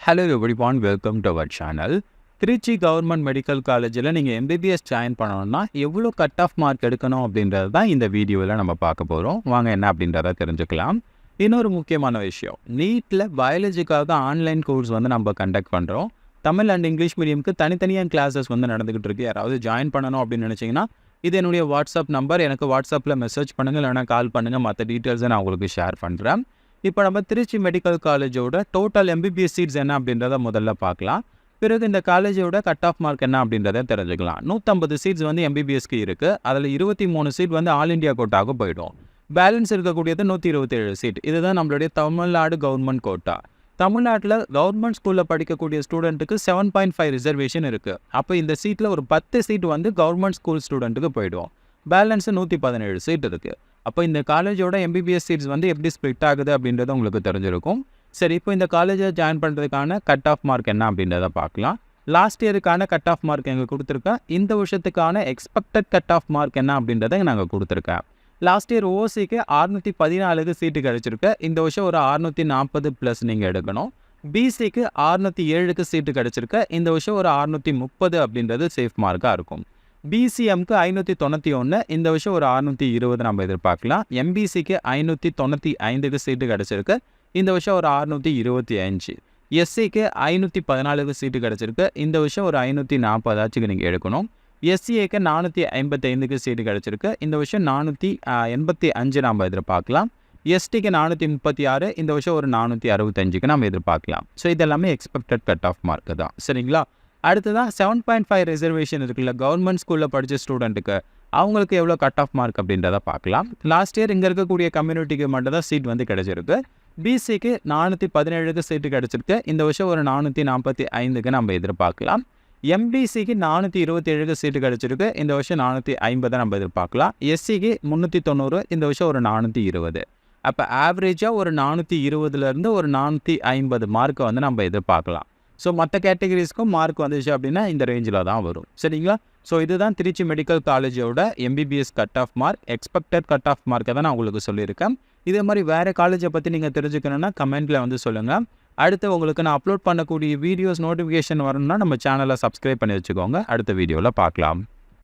Hello everyone, welcome to our channel. Trichy government medical காலேஜில் நீங்கள் MBBS join பண்ணணும்னா எவ்வளோ கட் ஆஃப் மார்க் எடுக்கணும் அப்படின்றது தான் இந்த வீடியோவில் நம்ம பார்க்க போகிறோம். வாங்க என்ன அப்படின்றத தெரிஞ்சுக்கலாம். இன்னொரு முக்கியமான விஷயம், நீட்டில் பயாலஜிக்காக ஆன்லைன் கோர்ஸ் நம்ம கண்டக்ட் பண்ணுறோம். தமிழ் அண்ட் இங்கிலீஷ் மீடியமுக்கு தனித்தனியாக கிளாஸஸ் நடந்துகிட்டு இருக்கு. யாராவது ஜாயின் பண்ணணும் அப்படின்னு நினச்சிங்கன்னா இது என்னுடைய வாட்ஸ்அப் நம்பர், எனக்கு வாட்ஸ்அப்பில் மெசேஜ் பண்ணுங்கள், இல்லைனா கால் பண்ணுங்கள். மற்ற டீட்டெயில்ஸை நான் உங்களுக்கு ஷேர் பண்ணுறேன். இப்போ நம்ம திருச்சி மெடிக்கல் காலேஜோட டோட்டல் எம்பிபிஎஸ் சீட்ஸ் என்ன அப்படின்றத முதல்ல பார்க்கலாம். பிறகு இந்த காலேஜோட கட் ஆஃப் மார்க் என்ன அப்படின்றத தெரிஞ்சுக்கலாம். 150 சீட்ஸ் எம்பிபிஎஸ்க்கு இருக்குது. அதில் 23 சீட் ஆல் இண்டியா கோட்டாவுக்கு போயிடும். பேலன்ஸ் இருக்கக்கூடியது 127 சீட். இதுதான் நம்மளுடைய தமிழ்நாடு கவர்மெண்ட் கோட்டா. தமிழ்நாட்டில் கவர்மெண்ட் ஸ்கூலில் படிக்கக்கூடிய ஸ்டூடெண்ட்டுக்கு 7.5 ரிசர்வேஷன் இருக்குது. அப்போ இந்த சீட்டில் ஒரு 10 சீட் கவர்மெண்ட் ஸ்கூல் ஸ்டூடெண்ட்டுக்கு போயிடும். பேலன்ஸு 117 சீட் இருக்குது. அப்போ இந்த காலேஜோட எம்பிபிஎஸ் சீட்ஸ் எப்படி ஸ்ப்ளிட் ஆகுது அப்படின்றது உங்களுக்கு தெரிஞ்சிருக்கும். சரி, இப்போ இந்த காலேஜை ஜாயின் பண்ணுறதுக்கான கட் ஆஃப் மார்க் என்ன அப்படின்றத பார்க்கலாம். லாஸ்ட் இயருக்கான கட் ஆஃப் மார்க் எங்களுக்கு கொடுத்துருக்கேன். இந்த வருஷத்துக்கான எக்ஸ்பெக்டட் கட் ஆஃப் மார்க் என்ன அப்படின்றத நாங்கள் கொடுத்துருக்கேன். லாஸ்ட் இயர் ஓசிக்கு 614 சீட்டு கிடச்சிருக்கு. இந்த வருஷம் ஒரு 640 ப்ளஸ் நீங்கள் எடுக்கணும். பிசிக்கு 607 சீட்டு கிடச்சிருக்கு. இந்த வருஷம் ஒரு 630 அப்படின்றது சேஃப் மார்க்காக இருக்கும். பிசிஎம்க்கு 591, இந்த வருஷம் ஒரு 620 நம்ம எதிர்பார்க்கலாம். எம்பிசிக்கு 595 சீட்டு கிடச்சிருக்கு. இந்த வருஷம் ஒரு 625. எஸ்சிக்கு 514 சீட்டு கிடச்சிருக்கு. இந்த வருஷம் ஒரு 540 நீங்கள் எடுக்கணும். எஸ்சிஏக்கு 455 சீட்டு கிடச்சிருக்கு. இந்த வருஷம் 485 நம்ம எதிர்பார்க்கலாம். எஸ்டிக்கு 436, இந்த வருஷம் ஒரு 465 நம்ம எதிர்பார்க்கலாம். ஸோ இதெல்லாமே எக்ஸ்பெக்டட் கட் ஆஃப் மார்க்கு தான். சரிங்களா? அடுத்ததான் 7.5 ரிசர்வேஷன் இருக்குல்ல, கவர்மெண்ட் ஸ்கூலில் படித்த ஸ்டூடெண்ட்டுக்கு அவங்களுக்கு எவ்வளோ கட் ஆஃப் மார்க் அப்படின்றத பார்க்கலாம். லாஸ்ட் இயர் இங்கே இருக்கக்கூடிய கம்யூனிட்டிக்கு மட்டும் தான் சீட் கிடச்சிருக்கு. பிசிக்கு 417 சீட்டு கிடச்சிருக்கு. இந்த வருஷம் ஒரு 445 நம்ம எதிர்பார்க்கலாம். எம்பிசிக்கு 427 சீட்டு கிடச்சிருக்கு. இந்த வருஷம் 450 நம்ம எதிர்பார்க்கலாம். எஸ்சிக்கு 390, இந்த வருஷம் ஒரு 420. அப்போ ஆவரேஜாக ஒரு 420லேருந்து ஒரு 450 மார்க்கை நம்ம எதிர்பார்க்கலாம். ஸோ மற்ற கேட்டகரிஸ்க்கும் மார்க் வந்துச்சு அப்படின்னா இந்த ரேஞ்சில் தான் வரும். சரிங்களா? ஸோ இதுதான் திருச்சி மெடிக்கல் காலேஜோட MBBS cut off mark, expected cut off மார்க்கை தான் நான் உங்களுக்கு சொல்லியிருக்கேன். இதே மாதிரி வேறு காலேஜை பற்றி நீங்கள் தெரிஞ்சுக்கணுன்னா கமெண்ட்டில் சொல்லுங்கள். அடுத்து உங்களுக்கு நான் அப்லோட் பண்ணக்கூடிய வீடியோஸ் நோட்டிஃபிகேஷன் வரணும்னா நம்ம சேனலை சப்ஸ்கிரைப் பண்ணி வச்சுக்கோங்க. அடுத்த வீடியோவில் பார்க்கலாம்.